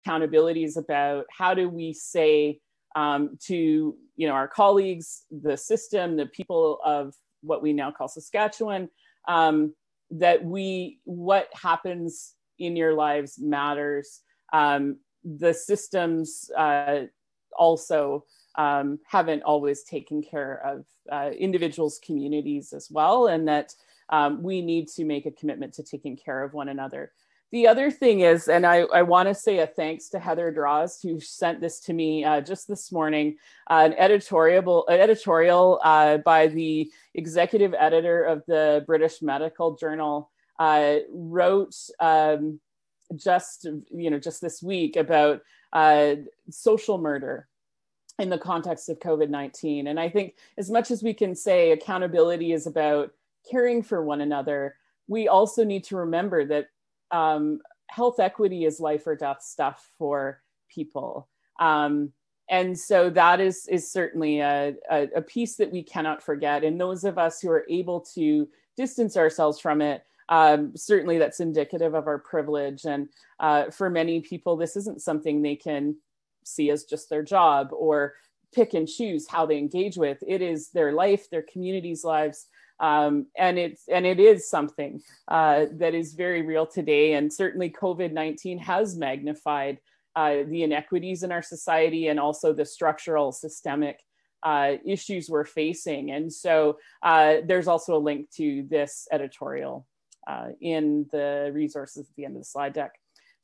accountability is about how do we say to our colleagues, the system, the people of what we now call Saskatchewan, that what happens in your lives matters. The systems also haven't always taken care of individuals' communities as well, and that we need to make a commitment to taking care of one another. The other thing is, and I want to say a thanks to Heather Draws, who sent this to me just this morning, an editorial by the executive editor of the British Medical Journal, wrote just this week about social murder in the context of COVID-19. And I think as much as we can say accountability is about caring for one another, we also need to remember that health equity is life or death stuff for people. And so that is certainly a piece that we cannot forget. And those of us who are able to distance ourselves from it, certainly that's indicative of our privilege. And for many people, this isn't something they can see as just their job or pick and choose how they engage with. It is their life, their community's lives. And it is something that is very real today. And certainly COVID-19 has magnified the inequities in our society and also the structural systemic issues we're facing. And so there's also a link to this editorial in the resources at the end of the slide deck.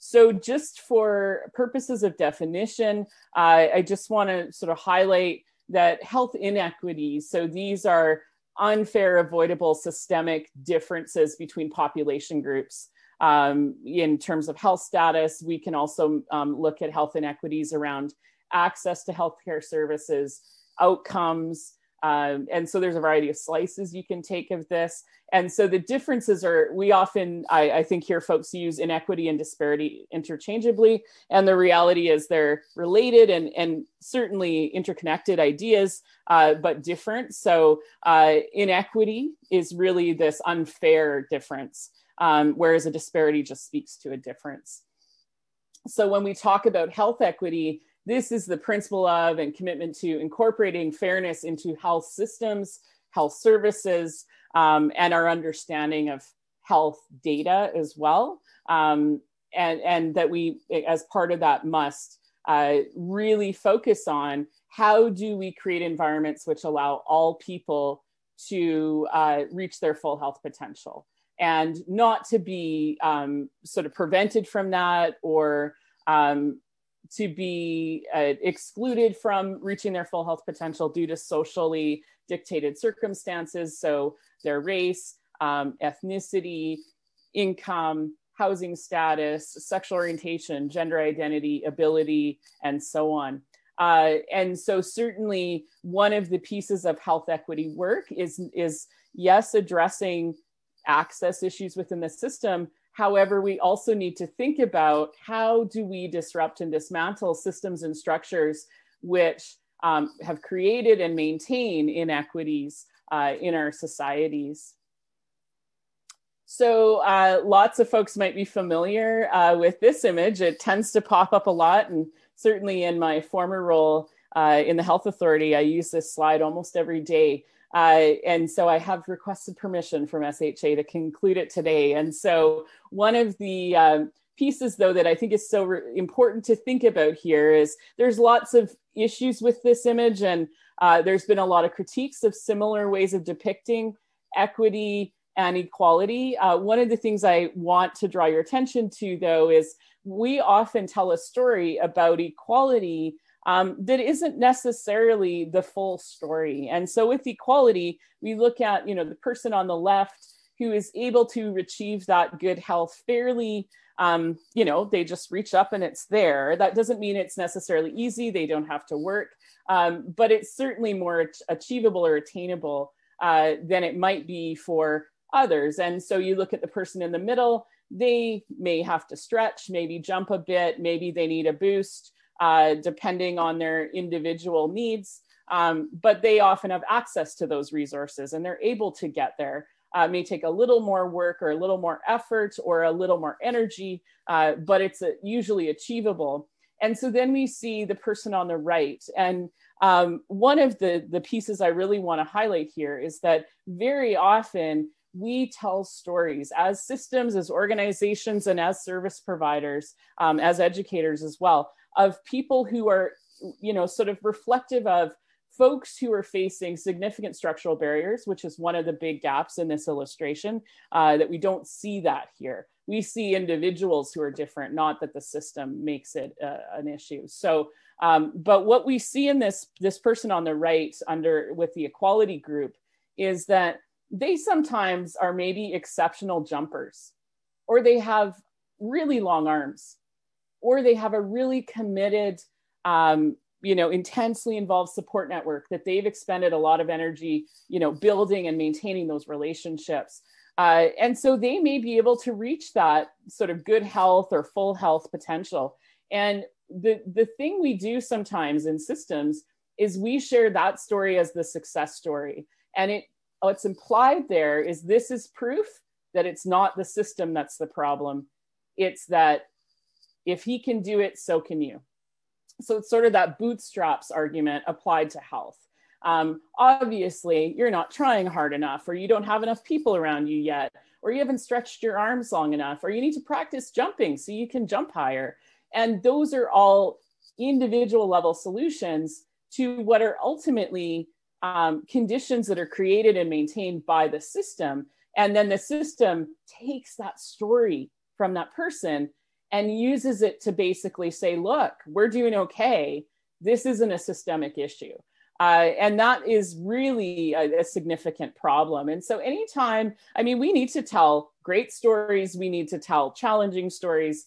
So just for purposes of definition, I just want to sort of highlight that health inequities, so these are unfair, avoidable, systemic differences between population groups. In terms of health status, we can also look at health inequities around access to healthcare services, outcomes, and so there's a variety of slices you can take of this. And so the differences are, we often, I think, hear folks use inequity and disparity interchangeably. And the reality is they're related and certainly interconnected ideas, but different. So inequity is really this unfair difference, whereas a disparity just speaks to a difference. So when we talk about health equity, this is the principle of and commitment to incorporating fairness into health systems, health services, and our understanding of health data as well. And that we, as part of that, must really focus on how do we create environments which allow all people to reach their full health potential and not to be sort of prevented from that or to be excluded from reaching their full health potential due to socially dictated circumstances. So their race, ethnicity, income, housing status, sexual orientation, gender identity, ability, and so on. And so certainly one of the pieces of health equity work is yes, addressing access issues within the system. However, we also need to think about how do we disrupt and dismantle systems and structures which have created and maintain inequities in our societies. So lots of folks might be familiar with this image. It tends to pop up a lot, and certainly in my former role in the Health Authority, I use this slide almost every day. And so I have requested permission from SHA to conclude it today. And so one of the pieces, though, that I think is so important to think about here is there's lots of issues with this image, and there's been a lot of critiques of similar ways of depicting equity and equality. One of the things I want to draw your attention to, though, is we often tell a story about equality that isn't necessarily the full story. And so with equality, we look at, the person on the left who is able to achieve that good health fairly, they just reach up and it's there. That doesn't mean it's necessarily easy. They don't have to work, but it's certainly more achievable or attainable than it might be for others. And so you look at the person in the middle, they may have to stretch, maybe jump a bit, maybe they need a boost, depending on their individual needs, but they often have access to those resources and they're able to get there. may take a little more work or a little more effort or a little more energy, but it's usually achievable. And so then we see the person on the right. And one of the pieces I really want to highlight here is that very often we tell stories as systems, as organizations, and as service providers, as educators as well, of people who are, sort of reflective of folks who are facing significant structural barriers, which is one of the big gaps in this illustration, that we don't see that here. We see individuals who are different, not that the system makes it an issue. So, but what we see in this person on the right with the equality group is that they sometimes are maybe exceptional jumpers, or they have really long arms, or they have a really committed, intensely involved support network that they've expended a lot of energy, building and maintaining those relationships. And so they may be able to reach that sort of good health or full health potential. And the thing we do sometimes in systems is we share that story as the success story. And what's implied there is this is proof that it's not the system that's the problem. It's that if he can do it, so can you. So it's sort of that bootstraps argument applied to health. Obviously, you're not trying hard enough, or you don't have enough people around you yet, or you haven't stretched your arms long enough, or you need to practice jumping so you can jump higher. And those are all individual level solutions to what are ultimately conditions that are created and maintained by the system. And then the system takes that story from that person and uses it to basically say, look, we're doing okay. This isn't a systemic issue. And that is really a significant problem. And so anytime, we need to tell great stories. We need to tell challenging stories.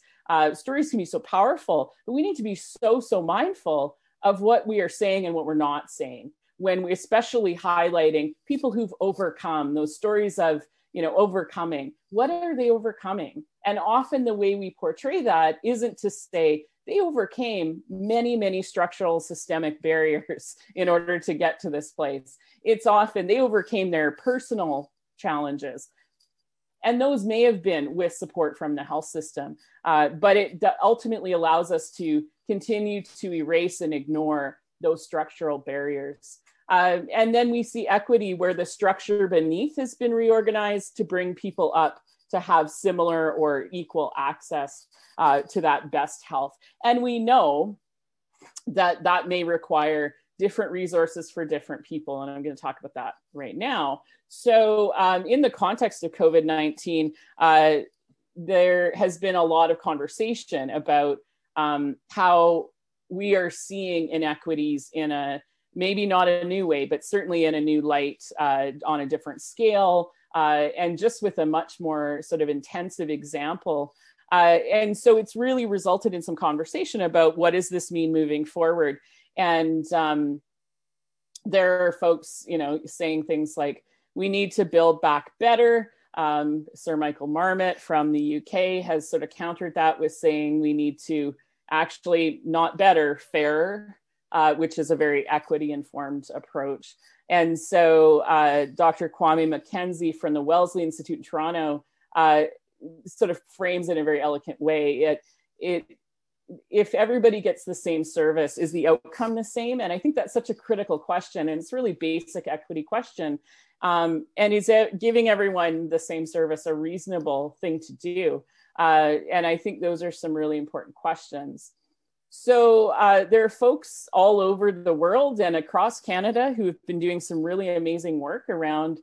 Stories can be so powerful, but we need to be so mindful of what we are saying and what we're not saying, when we're especially highlighting people who've overcome, those stories of, overcoming. What are they overcoming? And often the way we portray that isn't to say they overcame many structural systemic barriers in order to get to this place. It's often they overcame their personal challenges. And those may have been with support from the health system, but it ultimately allows us to continue to erase and ignore those structural barriers. And then we see equity where the structure beneath has been reorganized to bring people up to have similar or equal access to that best health. And we know that that may require different resources for different people. And I'm going to talk about that right now. So in the context of COVID-19, there has been a lot of conversation about how we are seeing inequities in maybe not a new way, but certainly in a new light, on a different scale, and just with a much more sort of intensive example. And so it's really resulted in some conversation about what does this mean moving forward. And there are folks, saying things like, we need to build back better. Sir Michael Marmot from the UK has sort of countered that with saying we need to actually not better, fairer, which is a very equity-informed approach. And so Dr. Kwame McKenzie from the Wellesley Institute in Toronto sort of frames it in a very elegant way. If everybody gets the same service, is the outcome the same? And I think that's such a critical question, and it's a really basic equity question. And is it giving everyone the same service a reasonable thing to do? And I think those are some really important questions. So there are folks all over the world and across Canada who have been doing some really amazing work around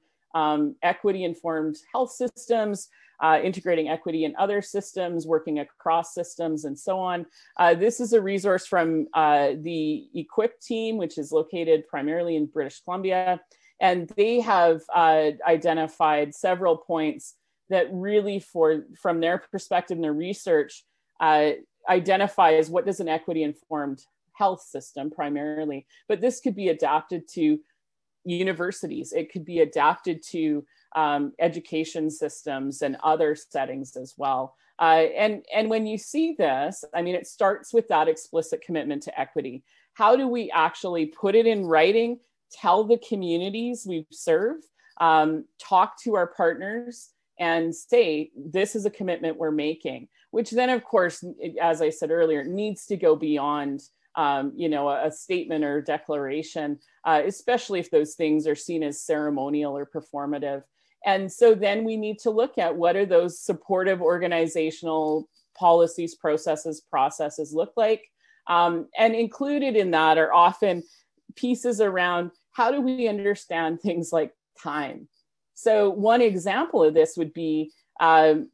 equity-informed health systems, integrating equity in other systems, working across systems, and so on. This is a resource from the EQUIP team, which is located primarily in British Columbia. And they have identified several points that really, from their perspective and their research, identifies what does an equity-informed health system primarily, but this could be adapted to universities. It could be adapted to education systems and other settings as well. And when you see this, it starts with that explicit commitment to equity. How do we actually put it in writing, tell the communities we serve talk to our partners and say, this is a commitment we're making, which then, of course, as I said earlier, needs to go beyond a statement or declaration, especially if those things are seen as ceremonial or performative. And so then we need to look at what are those supportive organizational policies, processes look like. And included in that are often pieces around how do we understand things like time. So one example of this would be,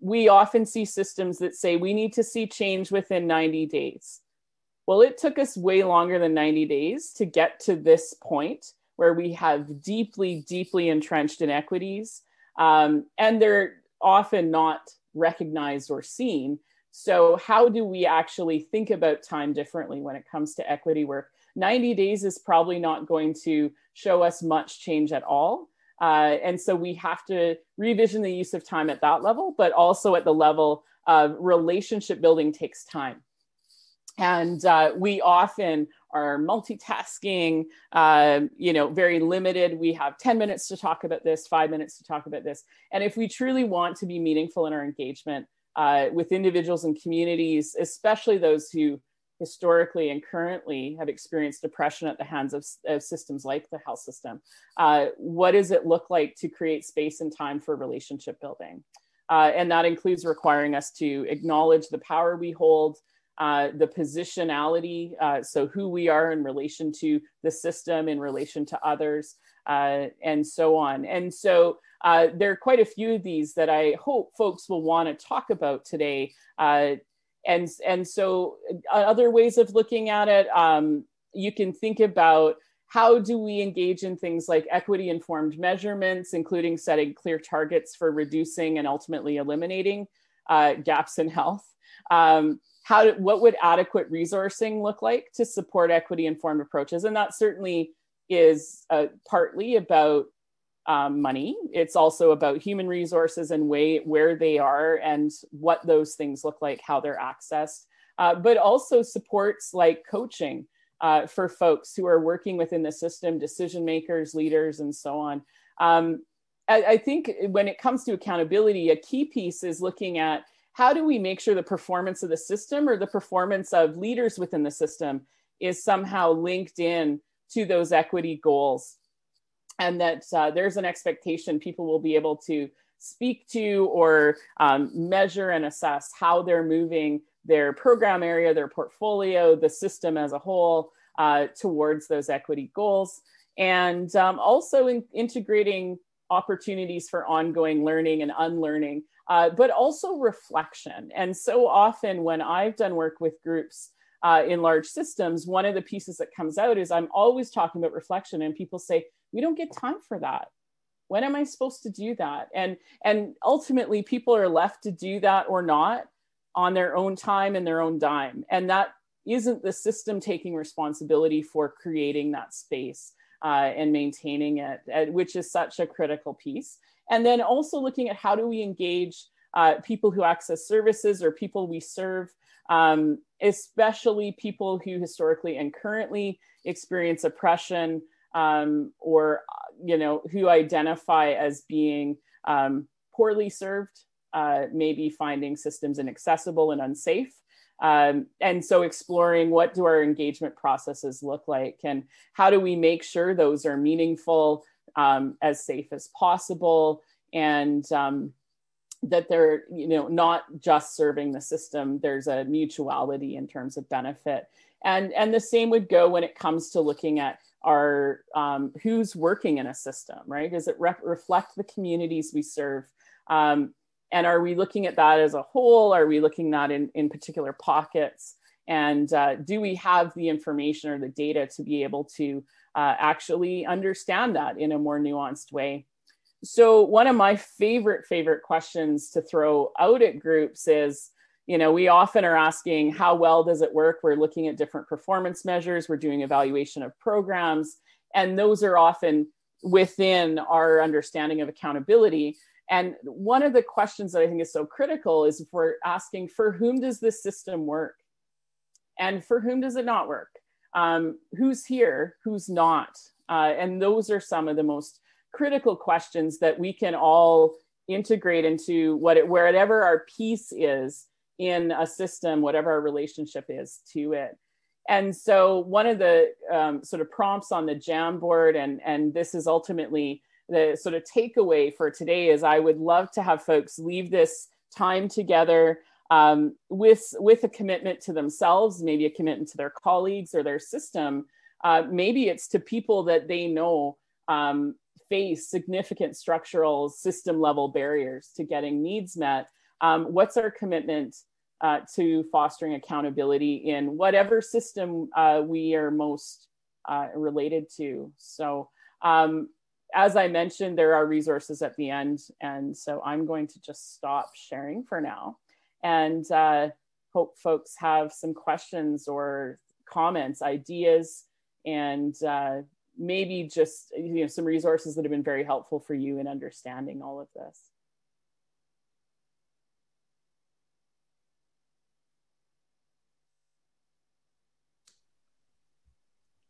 we often see systems that say we need to see change within 90 days. Well, it took us way longer than 90 days to get to this point where we have deeply, deeply entrenched inequities, and they're often not recognized or seen. So how do we actually think about time differently when it comes to equity work? 90 days is probably not going to show us much change at all. And so we have to revision the use of time at that level, but also at the level of relationship building takes time. And we often are multitasking, very limited. We have 10 minutes to talk about this, 5 minutes to talk about this. And if we truly want to be meaningful in our engagement with individuals and communities, especially those who historically and currently have experienced oppression at the hands of systems like the health system, what does it look like to create space and time for relationship building? And that includes requiring us to acknowledge the power we hold, the positionality, so who we are in relation to the system, in relation to others, and so on. And so there are quite a few of these that I hope folks will want to talk about today. And so other ways of looking at it, you can think about how do we engage in things like equity-informed measurements, including setting clear targets for reducing and ultimately eliminating gaps in health. What would adequate resourcing look like to support equity-informed approaches? And that certainly is partly about money. It's also about human resources and where they are and what those things look like, how they're accessed, but also supports like coaching for folks who are working within the system, decision makers, leaders, and so on. I think when it comes to accountability, a key piece is looking at how do we make sure the performance of the system or the performance of leaders within the system is somehow linked in to those equity goals, and that there's an expectation people will be able to speak to or measure and assess how they're moving their program area, their portfolio, the system as a whole towards those equity goals. And also integrating opportunities for ongoing learning and unlearning, but also reflection. And so often when I've done work with groups in large systems, one of the pieces that comes out is I'm always talking about reflection, and people say, we don't get time for that. When am I supposed to do that? And ultimately people are left to do that or not on their own time and their own dime. And that isn't the system taking responsibility for creating that space and maintaining it, which is such a critical piece. And then also looking at how do we engage people who access services or people we serve, especially people who historically and currently experience oppression, or who identify as being poorly served, maybe finding systems inaccessible and unsafe. And so exploring what do our engagement processes look like, and how do we make sure those are meaningful, as safe as possible, and that they're not just serving the system. There's a mutuality in terms of benefit. And the same would go when it comes to looking at our who's working in a system, right? Does it reflect the communities we serve? And are we looking at that as a whole? Are we looking at that in particular pockets? And do we have the information or the data to be able to actually understand that in a more nuanced way? So one of my favorite questions to throw out at groups is, we often are asking, how well does it work? We're looking at different performance measures. We're doing evaluation of programs. And those are often within our understanding of accountability. And one of the questions that I think is so critical is if we're asking, for whom does this system work? And for whom does it not work? Who's here? Who's not? And those are some of the most critical questions that we can all integrate into wherever our piece is in a system, whatever our relationship is to it. And so one of the sort of prompts on the Jamboard, and this is ultimately the sort of takeaway for today, is I would love to have folks leave this time together with a commitment to themselves, maybe a commitment to their colleagues or their system. Maybe it's to people that they know face significant structural system level barriers to getting needs met. What's our commitment to fostering accountability in whatever system we are most related to? So as I mentioned, there are resources at the end. And so I'm going to just stop sharing for now and hope folks have some questions or comments, ideas, and maybe just some resources that have been very helpful for you in understanding all of this.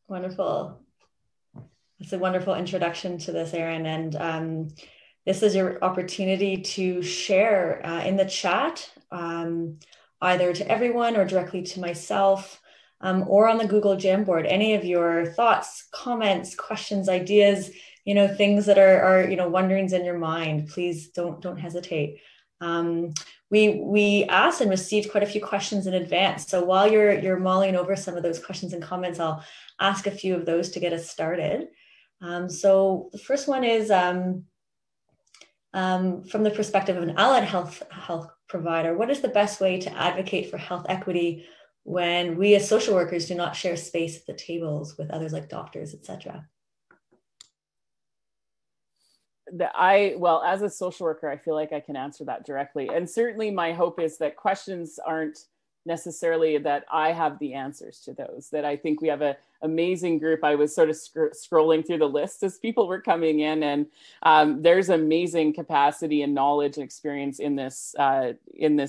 Wonderful. That's a wonderful introduction to this, Erin. And this is your opportunity to share in the chat, either to everyone or directly to myself, or on the Google Jamboard, any of your thoughts, comments, questions, ideas, things that are wonderings in your mind. Please don't hesitate. We asked and received quite a few questions in advance. So while you're mulling over some of those questions and comments, I'll ask a few of those to get us started. So the first one is from the perspective of an allied health provider, what is the best way to advocate for health equity when we as social workers do not share space at the tables with others like doctors, etc.? Well, as a social worker, I feel like I can answer that directly. And certainly my hope is that questions aren't necessarily that I have the answers to those, that I think we have an amazing group. I was sort of scrolling through the list as people were coming in, and there's amazing capacity and knowledge and experience in this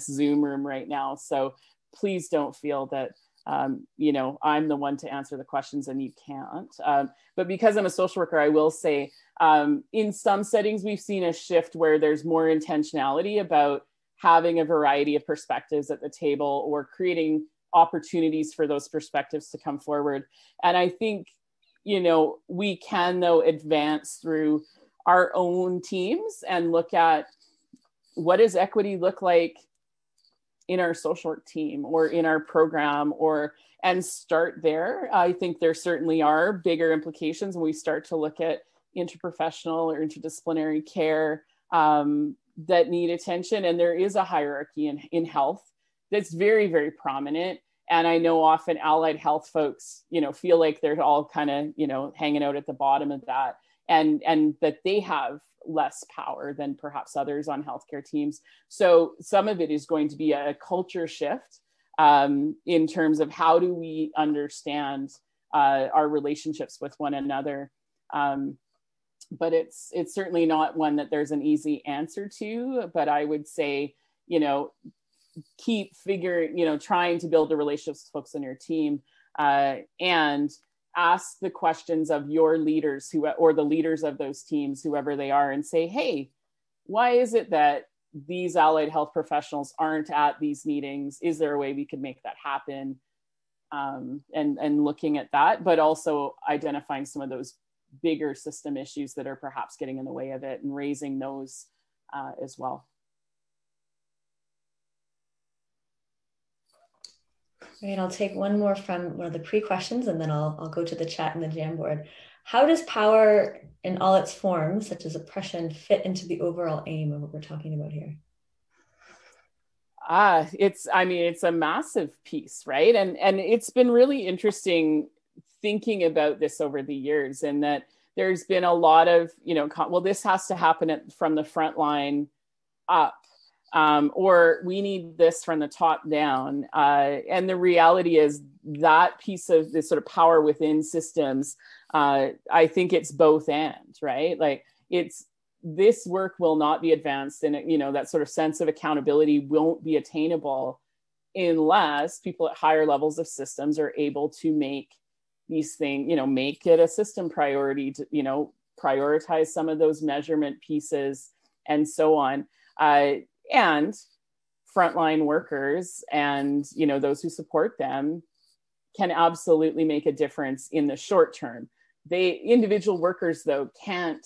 Zoom room right now. So please don't feel that I'm the one to answer the questions and you can't. But because I'm a social worker, I will say in some settings, we've seen a shift where there's more intentionality about having a variety of perspectives at the table or creating opportunities for those perspectives to come forward. And I think, we can, though, advance through our own teams and look at what does equity look like in our social work team or in our program, and start there. I think there certainly are bigger implications when we start to look at interprofessional or interdisciplinary care that need attention. And there is a hierarchy in health that's very, very prominent. And I know often allied health folks, feel like they're all kind of, hanging out at the bottom of that, and that they have less power than perhaps others on healthcare teams. So some of it is going to be a culture shift in terms of how do we understand our relationships with one another. But it's certainly not one that there's an easy answer to, but I would say, keep trying to build the relationships with folks on your team and ask the questions of your leaders or the leaders of those teams, whoever they are, and say, hey, why is it that these allied health professionals aren't at these meetings? Is there a way we could make that happen? And looking at that, but also identifying some of those bigger system issues that are perhaps getting in the way of it and raising those as well. Great, I'll take one more from one of the pre-questions and then I'll go to the chat and the Jamboard. How does power in all its forms, such as oppression, fit into the overall aim of what we're talking about here? It's a massive piece, right? And it's been really interesting thinking about this over the years, and that there's been a lot of, this has to happen from the front line up, or we need this from the top down. And the reality is that piece of this sort of power within systems, I think it's both and, right? Like this work will not be advanced, and that sort of sense of accountability won't be attainable unless people at higher levels of systems are able to make these things, make it a system priority to, prioritize some of those measurement pieces and so on. And frontline workers and, those who support them can absolutely make a difference in the short term. Individual workers, though, can't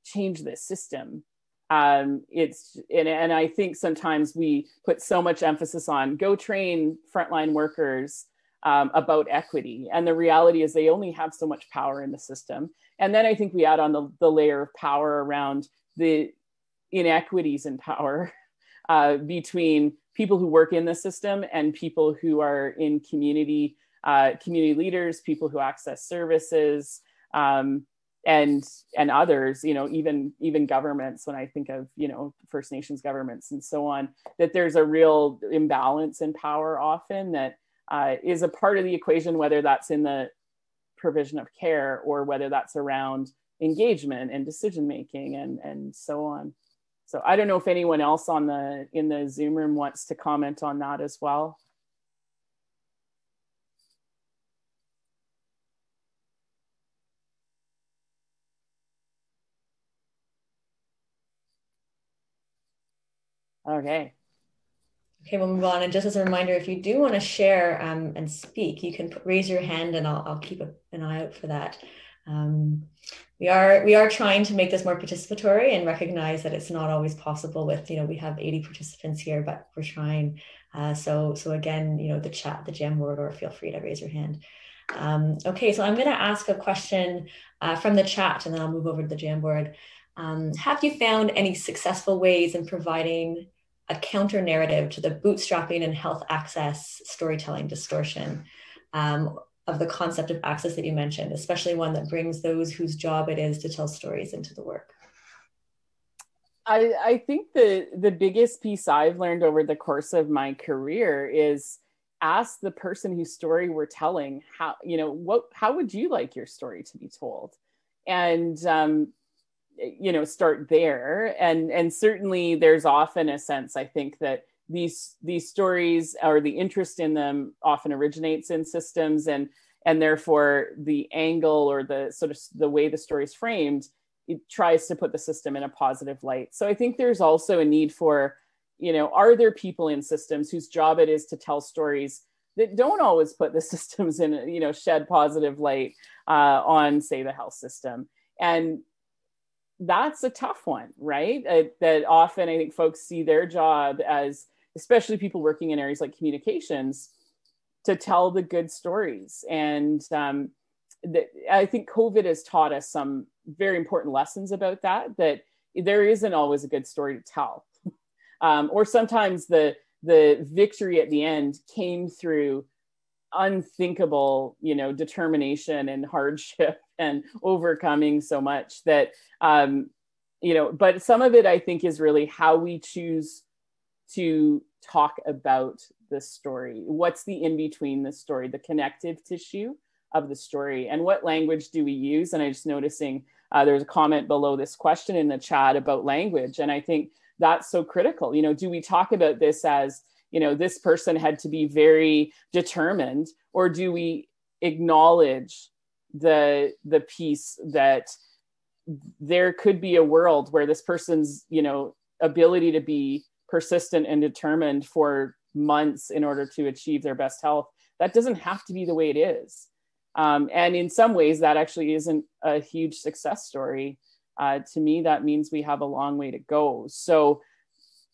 change the system. And I think sometimes we put so much emphasis on go train frontline workers about equity. And the reality is they only have so much power in the system. And then I think we add on the layer of power around the inequities in power between people who work in the system and people who are in community leaders, people who access services, and others, even governments, when I think of, First Nations governments and so on, that there's a real imbalance in power often that is a part of the equation, whether that's in the provision of care or whether that's around engagement and decision-making and so on. So I don't know if anyone else in the Zoom room wants to comment on that as well. Okay, we'll move on. And just as a reminder, if you do want to share and speak, you can raise your hand and I'll keep an eye out for that. We are trying to make this more participatory and recognize that it's not always possible with, we have 80 participants here, but we're trying. So again, the chat, the Jamboard, or feel free to raise your hand. Okay, so I'm going to ask a question from the chat and then I'll move over to the Jamboard. Have you found any successful ways in providing a counter narrative to the bootstrapping and health access storytelling distortion of the concept of access that you mentioned, especially one that brings those whose job it is to tell stories into the work? I think the biggest piece I've learned over the course of my career is ask the person whose story we're telling, how would you like your story to be told? And, start there. And certainly there's often a sense, I think, that these stories or the interest in them often originates in systems, and therefore the angle or the sort of the way the story is framed, it tries to put the system in a positive light. So I think there's also a need for, are there people in systems whose job it is to tell stories that don't always put the systems in, shed positive light on, say, the health system? And that's a tough one, right? That often I think folks see their job as, especially people working in areas like communications, to tell the good stories. And I think COVID has taught us some very important lessons about that there isn't always a good story to tell. Or sometimes the victory at the end came through unthinkable, determination and hardship and overcoming so much that, but some of it I think is really how we choose to talk about the story. What's the in-between the story, the connective tissue of the story, and what language do we use? And I'm just noticing there's a comment below this question in the chat about language. And I think that's so critical. Do we talk about this as, this person had to be very determined, or do we acknowledge the piece that there could be a world where this person's, ability to be persistent and determined for months in order to achieve their best health, that doesn't have to be the way it is. And in some ways that actually isn't a huge success story. To me, that means we have a long way to go. So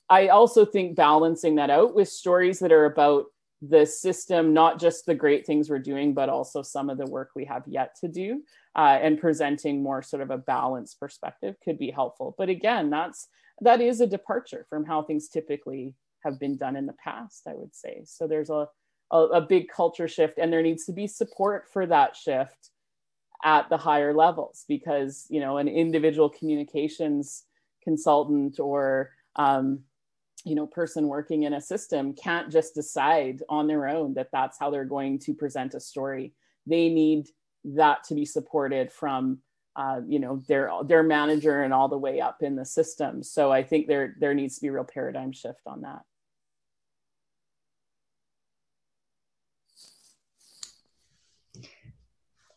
I also think balancing that out with stories that are about the system, not just the great things we're doing, but also some of the work we have yet to do, and presenting more sort of a balanced perspective could be helpful. But again, that is a departure from how things typically have been done in the past, I would say. So there's a big culture shift, and there needs to be support for that shift at the higher levels, because, an individual communications consultant or, person working in a system can't just decide on their own that that's how they're going to present a story. They need that to be supported from, their manager and all the way up in the system. So I think there needs to be a real paradigm shift on that.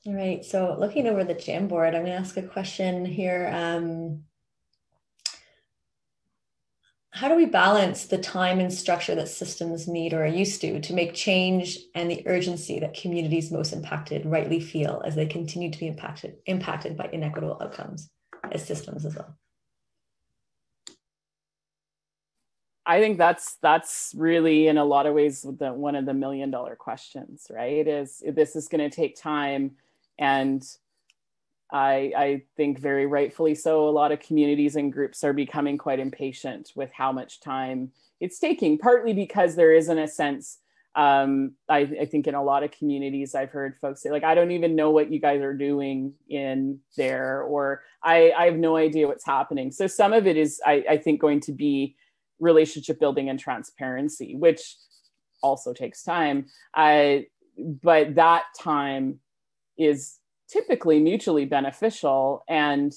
All right. So looking over the Jamboard, I'm going to ask a question here. How do we balance the time and structure that systems need or are used to make change and the urgency that communities most impacted rightly feel as they continue to be impacted by inequitable outcomes as systems as well? I think that's really in a lot of ways one of the $1 million questions, right? Is this is going to take time, and I think very rightfully so. A lot of communities and groups are becoming quite impatient with how much time it's taking, partly because there isn't a sense. I think in a lot of communities, I've heard folks say, like, I don't even know what you guys are doing in there, or I have no idea what's happening. So some of it is, I think, going to be relationship building and transparency, which also takes time. But that time is typically mutually beneficial and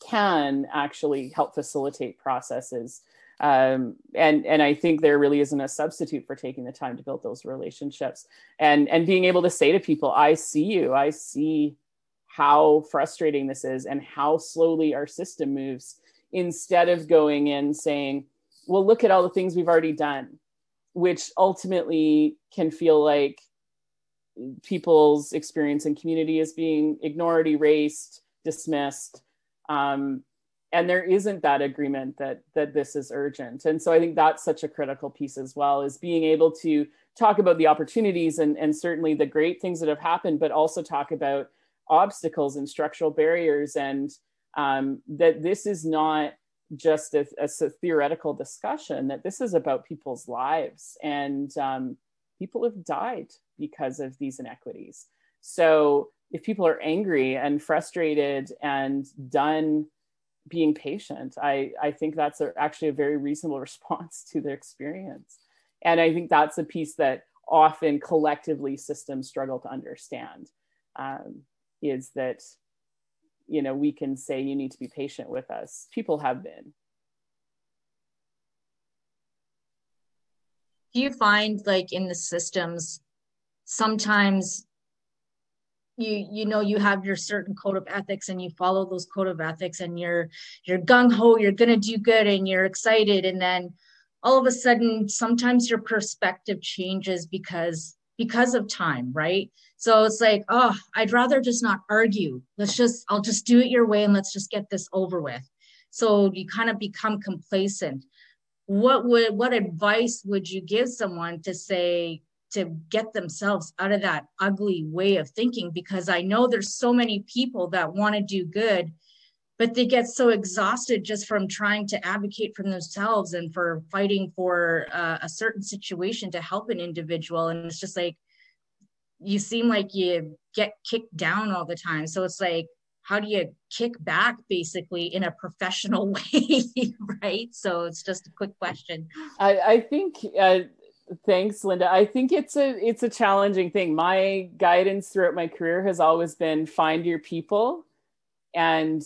can actually help facilitate processes. And I think there really isn't a substitute for taking the time to build those relationships and being able to say to people, I see you, I see how frustrating this is and how slowly our system moves, instead of going in saying, well, look at all the things we've already done, which ultimately can feel like people's experience in community is being ignored, erased, dismissed. And there isn't that agreement that this is urgent. And so I think that's such a critical piece as well, is being able to talk about the opportunities and certainly the great things that have happened, but also talk about obstacles and structural barriers, and that this is not just a theoretical discussion, that this is about people's lives, and people have died because of these inequities. So if people are angry and frustrated and done being patient, I think that's actually a very reasonable response to their experience. And I think that's a piece that often collectively systems struggle to understand, is that, you know, we can say you need to be patient with us. People have been. Do you find, like, in the systems, sometimes you have your certain code of ethics and you follow those code of ethics and you're gung-ho, you're gonna do good and you're excited, and then all of a sudden sometimes your perspective changes because of time, right? So it's like, oh, I'd rather just not argue. I'll just do it your way and let's just get this over with. So you kind of become complacent. What advice would you give someone to get themselves out of that ugly way of thinking? Because I know there's so many people that want to do good, but they get so exhausted just from trying to advocate for themselves and for fighting for a certain situation to help an individual. And it's just like, you seem like you get kicked down all the time. So it's like, how do you kick back basically in a professional way, right? So it's just a quick question. I think, thanks, Linda. I think it's a challenging thing. My guidance throughout my career has always been find your people, and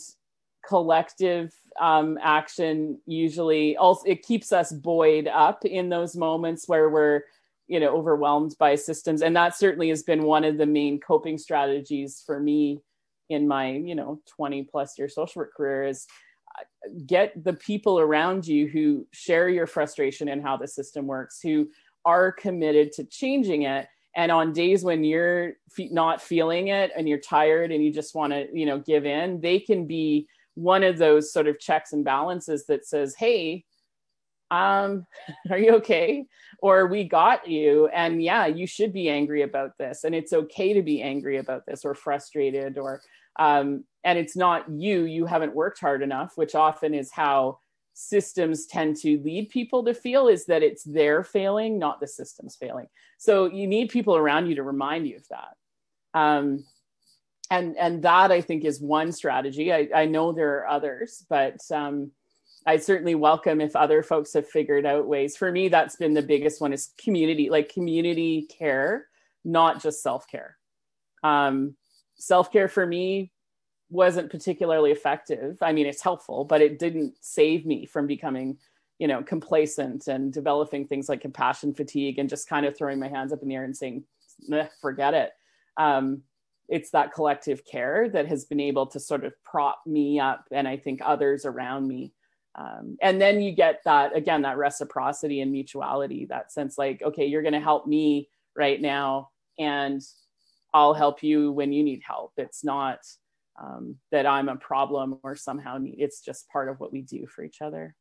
collective action usually also, it keeps us buoyed up in those moments where we're, you know, overwhelmed by systems. And that certainly has been one of the main coping strategies for me in my, you know, 20 plus year social work career, is get the people around you who share your frustration and how the system works, who are committed to changing it. And on days when you're not feeling it and you're tired and you just want to, you know, give in, they can be one of those sort of checks and balances that says, hey, are you okay? Or we got you. And yeah, you should be angry about this. And it's okay to be angry about this or frustrated, or, and it's not you haven't worked hard enough, which often is how systems tend to lead people to feel, is that it's their failing, not the system's failing. So you need people around you to remind you of that. And that, I think, is one strategy. I know there are others, but I certainly welcome if other folks have figured out ways. For me, that's been the biggest one, is community care, not just self-care. Self-care for me wasn't particularly effective. I mean, it's helpful, but it didn't save me from becoming, you know, complacent and developing things like compassion fatigue and just kind of throwing my hands up in the air and saying, forget it. it's that collective care that has been able to sort of prop me up, and I think others around me. And then you get that, again, that reciprocity and mutuality, that sense like, okay, you're going to help me right now, and I'll help you when you need help. It's not that I'm a problem or somehow it's just part of what we do for each other.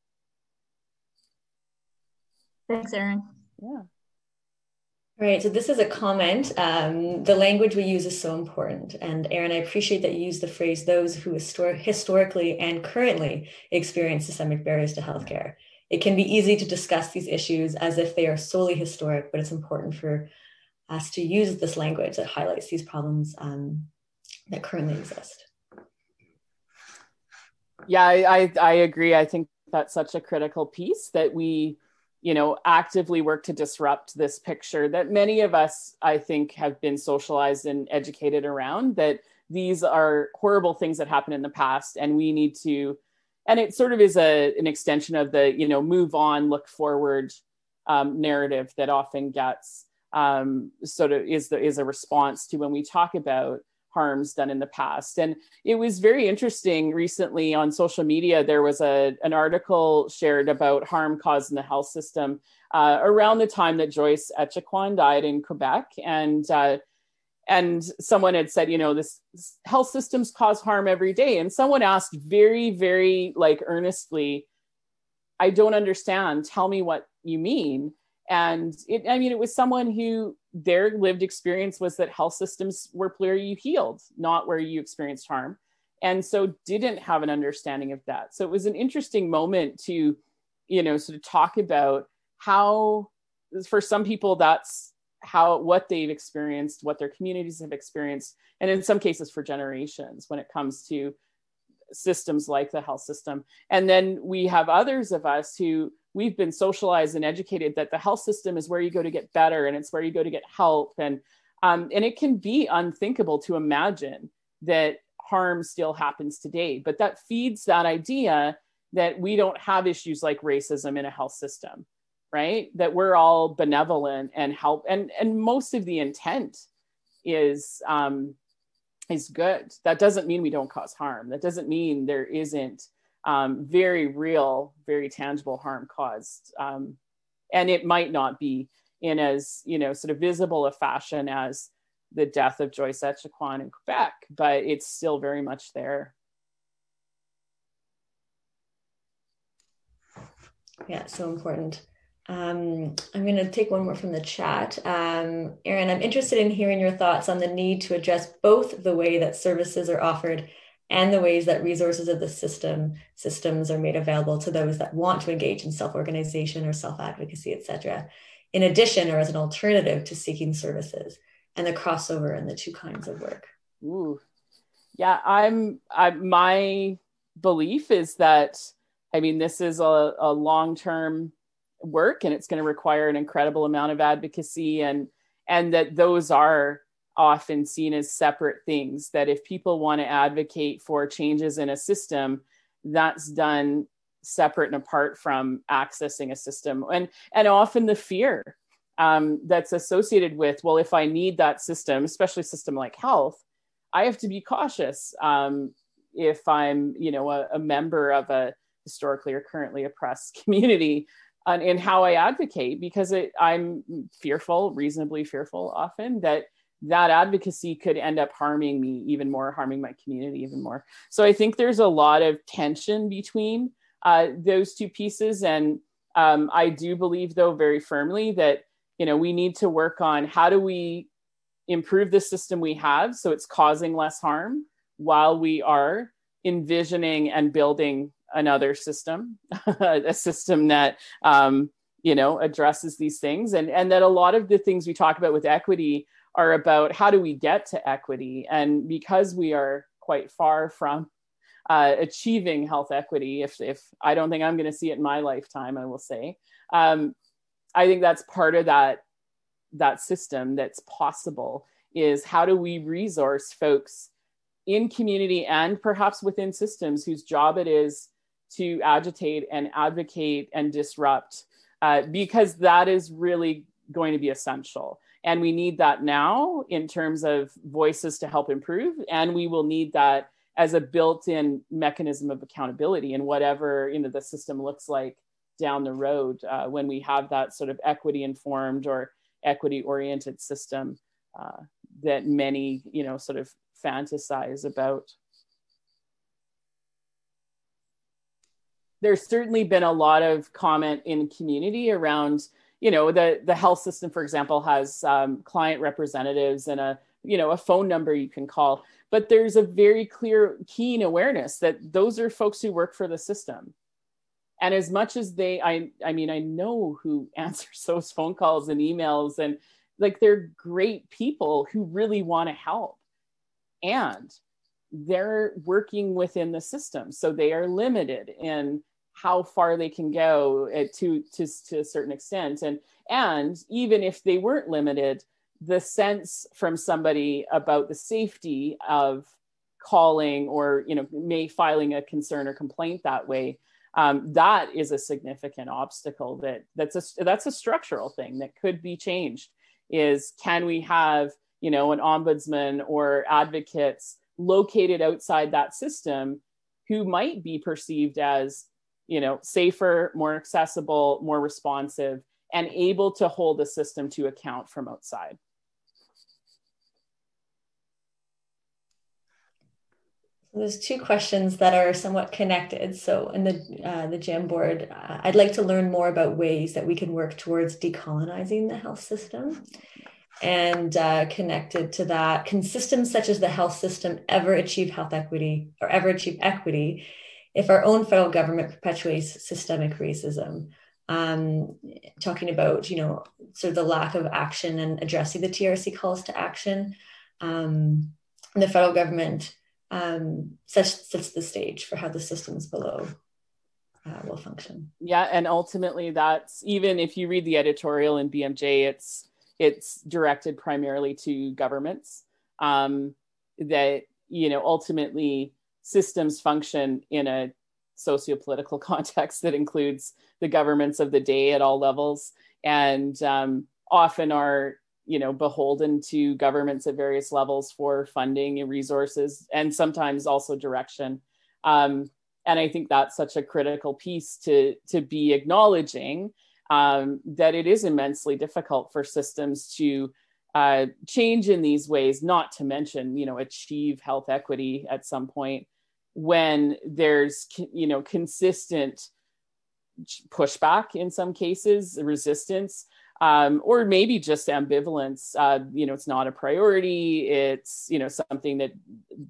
Thanks, Erin. Yeah. All right, so this is a comment. The language we use is so important. And Erin, I appreciate that you use the phrase, those who historically and currently experience systemic barriers to healthcare. It can be easy to discuss these issues as if they are solely historic, but it's important for us to use this language that highlights these problems that currently exist. Yeah, I agree. I think that's such a critical piece, that we, actively work to disrupt this picture that many of us, I think, have been socialized and educated around, that these are horrible things that happened in the past, and we need to, and it sort of is an extension of the, move on, look forward narrative that often gets sort of is a response to when we talk about harms done in the past. And it was very interesting recently on social media, there was an article shared about harm caused in the health system around the time that Joyce Echaquan died in Quebec. And someone had said, this health systems cause harm every day. And someone asked very, very earnestly, I don't understand. Tell me what you mean. And it was someone who their lived experience was that health systems were where you healed, not where you experienced harm. And so didn't have an understanding of that. So it was an interesting moment to, sort of talk about how, for some people, that's what they've experienced, what their communities have experienced. And in some cases for generations when it comes to systems like the health system. And then we have others of us who we've been socialized and educated that the health system is where you go to get better, and it's where you go to get help. And it can be unthinkable to imagine that harm still happens today, but that feeds that idea that we don't have issues like racism in a health system, right? That we're all benevolent and help, and most of the intent is good. That doesn't mean we don't cause harm. That doesn't mean there isn't very real, very tangible harm caused. And it might not be in as, sort of visible a fashion as the death of Joyce Echaquan in Quebec, but it's still very much there. Yeah, so important. I'm going to take one more from the chat. Erin, I'm interested in hearing your thoughts on the need to address both the way that services are offered and the ways that resources of the systems are made available to those that want to engage in self-organization or self-advocacy, etc., in addition or as an alternative to seeking services, and the crossover in the two kinds of work. Ooh, yeah, my belief is that, this is a long-term work, and it's going to require an incredible amount of advocacy, and that those are often seen as separate things, that if people want to advocate for changes in a system, that's done separate and apart from accessing a system. And often the fear that's associated with, well, if I need that system, especially a system like health, I have to be cautious if I'm, a member of a historically or currently oppressed community in how I advocate, because I'm fearful, reasonably fearful often, that advocacy could end up harming me even more, harming my community even more. So I think there's a lot of tension between those two pieces. And I do believe, though, very firmly that, we need to work on how do we improve the system we have so it's causing less harm while we are envisioning and building another system, a system that, addresses these things. And that a lot of the things we talk about with equity are about how do we get to equity. And because we are quite far from achieving health equity, if I don't think I'm going to see it in my lifetime, I will say, I think that's part of that system that's possible, is how do we resource folks in community and perhaps within systems whose job it is to agitate and advocate and disrupt, because that is really going to be essential. And we need that now in terms of voices to help improve. And we will need that as a built-in mechanism of accountability in whatever, the system looks like down the road, when we have that sort of equity-informed or equity-oriented system that many, sort of fantasize about. There's certainly been a lot of comment in community around, the health system, for example, has client representatives and a phone number you can call. But there's a very clear, keen awareness that those are folks who work for the system. And as much as I know who answers those phone calls and emails, and like, they're great people who really want to help. And they're working within the system. So they are limited in how far they can go to a certain extent. And even if they weren't limited, the sense from somebody about the safety of calling or, filing a concern or complaint that way, that is a significant obstacle that's a structural thing that could be changed. Is, can we have, an ombudsman or advocates located outside that system who might be perceived as, safer, more accessible, more responsive, and able to hold the system to account from outside. There's two questions that are somewhat connected. So in the Jamboard, I'd like to learn more about ways that we can work towards decolonizing the health system. And connected to that, can systems such as the health system ever achieve health equity or ever achieve equity if our own federal government perpetuates systemic racism? Talking about, sort of the lack of action and addressing the TRC calls to action. The federal government sets the stage for how the systems below will function. Yeah, and ultimately that's, even if you read the editorial in BMJ, it's directed primarily to governments, that, ultimately systems function in a socio-political context that includes the governments of the day at all levels, and often are, beholden to governments at various levels for funding and resources, and sometimes also direction. And I think that's such a critical piece to be acknowledging, that it is immensely difficult for systems to change in these ways, not to mention, achieve health equity at some point, when there's, consistent pushback in some cases, resistance, or maybe just ambivalence. It's not a priority. It's, something that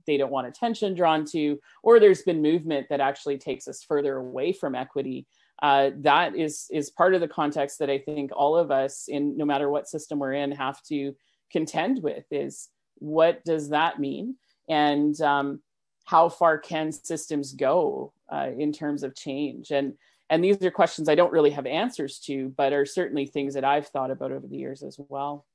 they don't want attention drawn to, or there's been movement that actually takes us further away from equity. That is part of the context that I think all of us, no matter what system we're in, have to contend with, is what does that mean? And how far can systems go in terms of change? And these are questions I don't really have answers to, but are certainly things that I've thought about over the years as well.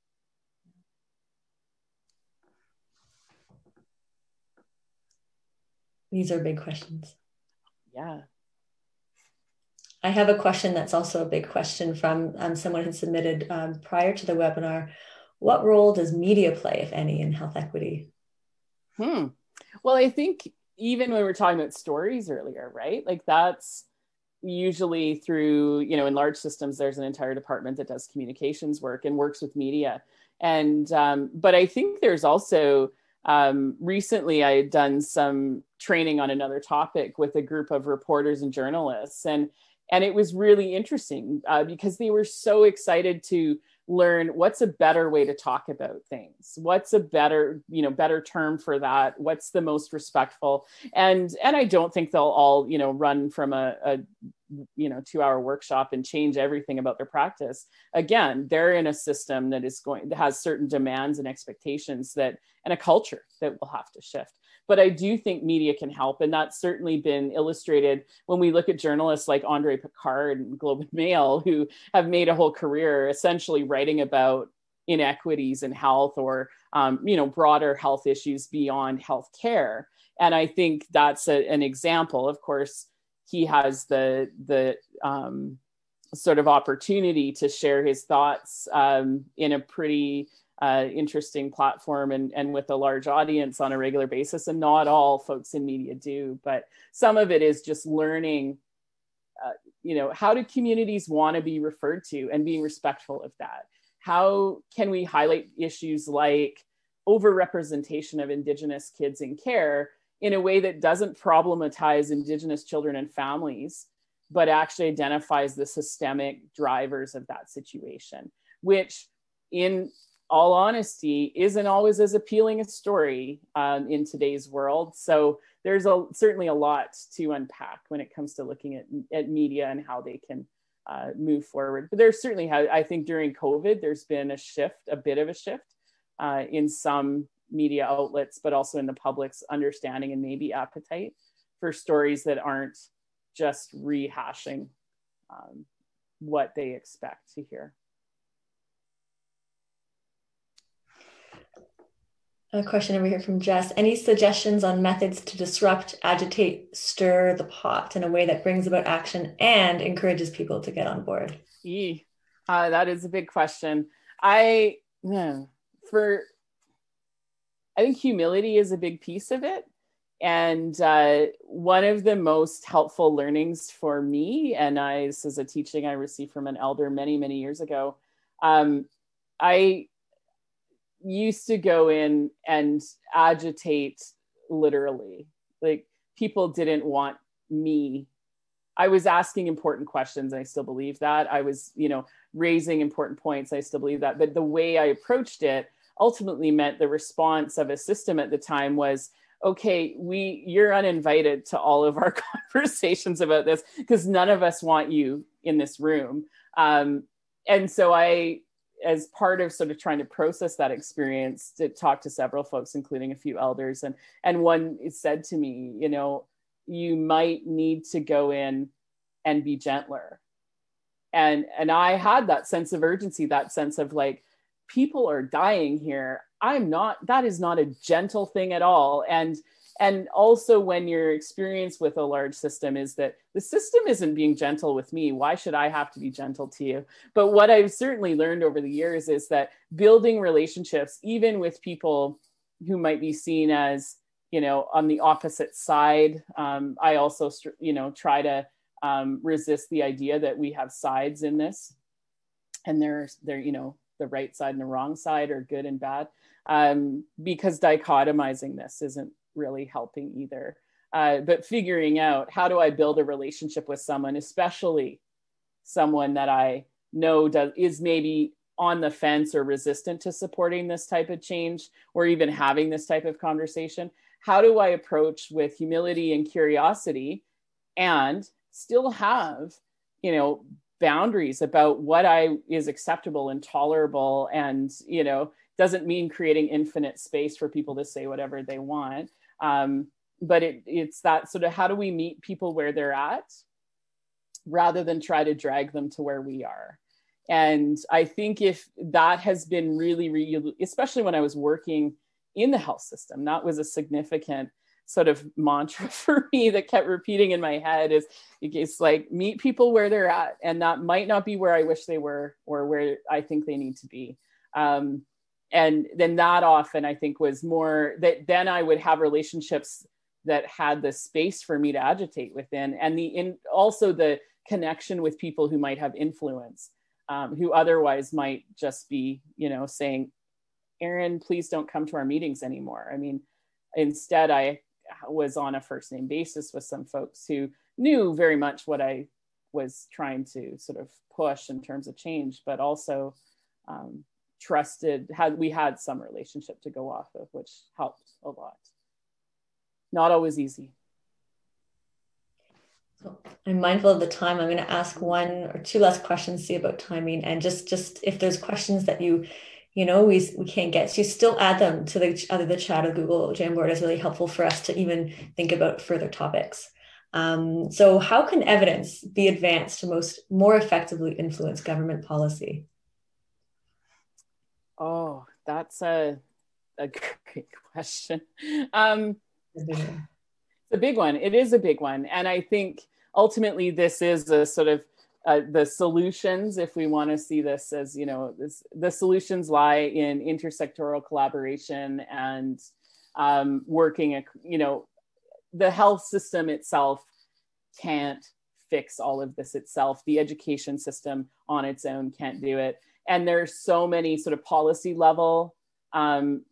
These are big questions. Yeah. I have a question that's also a big question from someone who submitted prior to the webinar. What role does media play, if any, in health equity? Well, I think even when we're talking about stories earlier, right? Like, that's usually through, in large systems, there's an entire department that does communications work and works with media. And, but I think there's also, recently I had done some training on another topic with a group of reporters and journalists. And it was really interesting because they were so excited to learn what's a better way to talk about things. What's a better term for that? What's the most respectful? And I don't think they'll all, run from a 2-hour workshop and change everything about their practice. Again, they're in a system that has certain demands and expectations and a culture that will have to shift. But I do think media can help. And that's certainly been illustrated when we look at journalists like Andre Picard and Globe and Mail, who have made a whole career essentially writing about inequities in health or, broader health issues beyond healthcare. And I think that's an example. Of course, he has the sort of opportunity to share his thoughts in a pretty interesting platform and with a large audience on a regular basis. And not all folks in media do, but some of it is just learning, how do communities want to be referred to, and being respectful of that? How can we highlight issues like overrepresentation of Indigenous kids in care in a way that doesn't problematize Indigenous children and families, but actually identifies the systemic drivers of that situation, which in all honesty isn't always as appealing a story in today's world. So there's certainly a lot to unpack when it comes to looking at media and how they can move forward. But there's certainly, I think during COVID, there's been a bit of a shift in some media outlets, but also in the public's understanding and maybe appetite for stories that aren't just rehashing what they expect to hear. A question over here from Jess. Any suggestions on methods to disrupt, agitate, stir the pot in a way that brings about action and encourages people to get on board? That is a big question. I think humility is a big piece of it. And one of the most helpful learnings for me, and this is a teaching I received from an elder many, many years ago, I used to go in and agitate literally. Like, people didn't want me. I was asking important questions, and I still believe that. I was, raising important points. I still believe that. But the way I approached it ultimately meant the response of a system at the time was, okay, you're uninvited to all of our conversations about this because none of us want you in this room. And so I, as part of sort of trying to process that experience, to talk to several folks, including a few elders, and one said to me, you might need to go in and be gentler. And I had that sense of urgency, that sense of like, people are dying here. That is not a gentle thing at all. And also, when your experience with a large system is that the system isn't being gentle with me, why should I have to be gentle to you? But what I've certainly learned over the years is that building relationships, even with people who might be seen as, on the opposite side, I also, try to resist the idea that we have sides in this, and they're the right side and the wrong side, or good and bad, because dichotomizing this isn't really helping either. But figuring out, how do I build a relationship with someone, especially someone that I know is maybe on the fence or resistant to supporting this type of change, or even having this type of conversation? How do I approach with humility and curiosity and still have, boundaries about what is acceptable and tolerable, and, doesn't mean creating infinite space for people to say whatever they want. But it's that sort of, how do we meet people where they're at rather than try to drag them to where we are? And I think if that has been really, really, especially when I was working in the health system, that was a significant sort of mantra for me that kept repeating in my head, is it's like, meet people where they're at. And that might not be where I wish they were, or where I think they need to be. And then that often, I think, was more that then I would have relationships that had the space for me to agitate within, and also the connection with people who might have influence, who otherwise might just be, saying, Erin, please don't come to our meetings anymore. I mean, instead, I was on a first name basis with some folks who knew very much what I was trying to sort of push in terms of change, but also we had some relationship to go off of, which helped a lot. Not always easy. So I'm mindful of the time. I'm going to ask one or two last questions, see about timing, and just if there's questions that we can't get to, still add them to either the chat or Google Jamboard. Is really helpful for us to even think about further topics. So how can evidence be advanced to more effectively influence government policy? Oh, that's a great question. It's a big one. It is a big one. And I think ultimately this is a sort of the solutions, if we want to see this as, the solutions lie in intersectoral collaboration and working, the health system itself can't fix all of this itself. The education system on its own can't do it. And there's so many sort of policy level and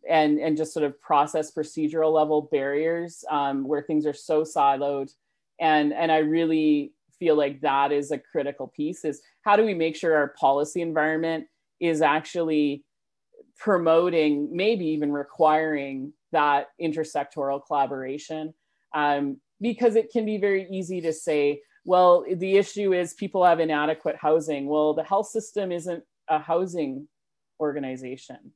just sort of process procedural level barriers where things are so siloed. And I really feel like that is a critical piece, is how do we make sure our policy environment is actually promoting, maybe even requiring that intersectoral collaboration? Because it can be very easy to say, well, the issue is people have inadequate housing. Well, the health system isn't a housing organization.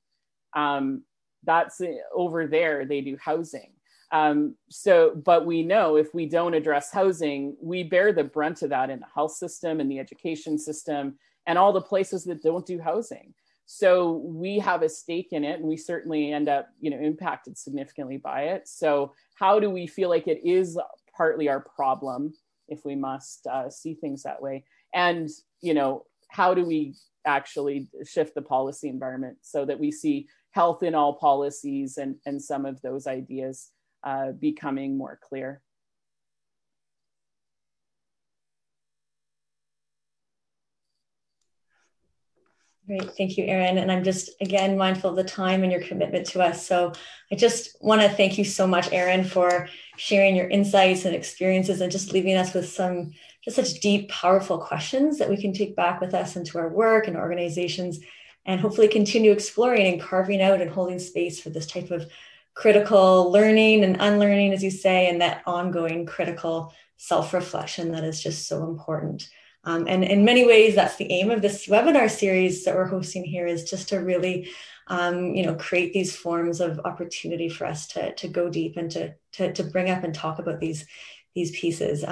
That's over there, they do housing. But we know if we don't address housing, we bear the brunt of that in the health system and the education system and all the places that don't do housing. So we have a stake in it, and we certainly end up, impacted significantly by it. So how do we feel like it is partly our problem, if we must see things that way? And, how do we actually shift the policy environment so that we see health in all policies and some of those ideas becoming more clear? Great, thank you, Erin. And I'm just, again, mindful of the time and your commitment to us. So I just want to thank you so much, Erin, for sharing your insights and experiences and just leaving us with some just such deep, powerful questions that we can take back with us into our work and organizations, and hopefully continue exploring and carving out and holding space for this type of critical learning and unlearning, as you say, and that ongoing critical self-reflection that is just so important. And in many ways, that's the aim of this webinar series that we're hosting here, is just to really, create these forms of opportunity for us to go deep and to bring up and talk about these pieces.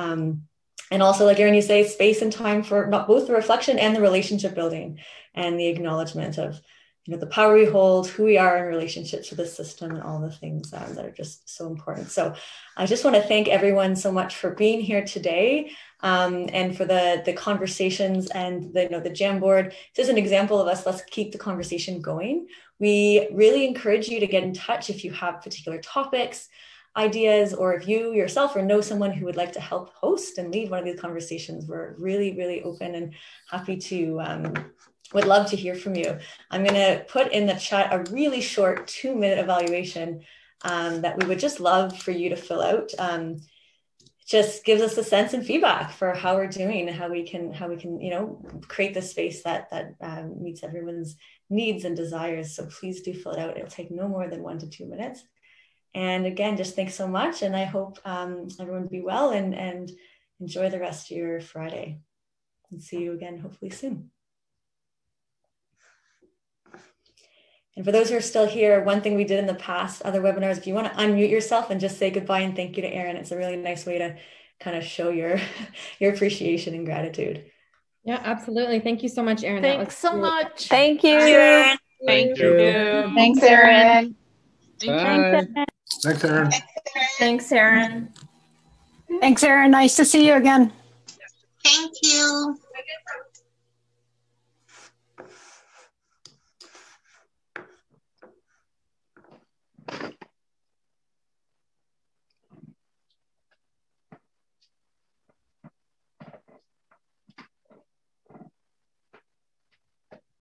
And also, like Erin, you say, space and time for not both the reflection and the relationship building and the acknowledgement of, the power we hold, who we are in relationship to the system, and all the things that are just so important. So I just want to thank everyone so much for being here today, and for the conversations and the Jamboard. This is an example of us. Let's keep the conversation going. We really encourage you to get in touch if you have particular topics, ideas, or if you yourself or know someone who would like to help host and lead one of these conversations. We're really, really open and happy to, would love to hear from you. I'm going to put in the chat a really short 2-minute evaluation that we would just love for you to fill out. Just gives us a sense and feedback for how we're doing and how we can create the space that meets everyone's needs and desires. So please do fill it out. It'll take no more than 1 to 2 minutes. And again, just thanks so much. And I hope everyone be well and enjoy the rest of your Friday. And see you again, hopefully soon. And for those who are still here, one thing we did in the past, other webinars, if you want to unmute yourself and just say goodbye and thank you to Erin, it's a really nice way to kind of show your appreciation and gratitude. Yeah, absolutely. Thank you so much, Erin. Thanks so much. Thank you. Erin. Thank you. Thanks, Erin. Bye. Thanks, Erin. Thanks, Erin. Thanks, Erin. Nice to see you again. Thank you.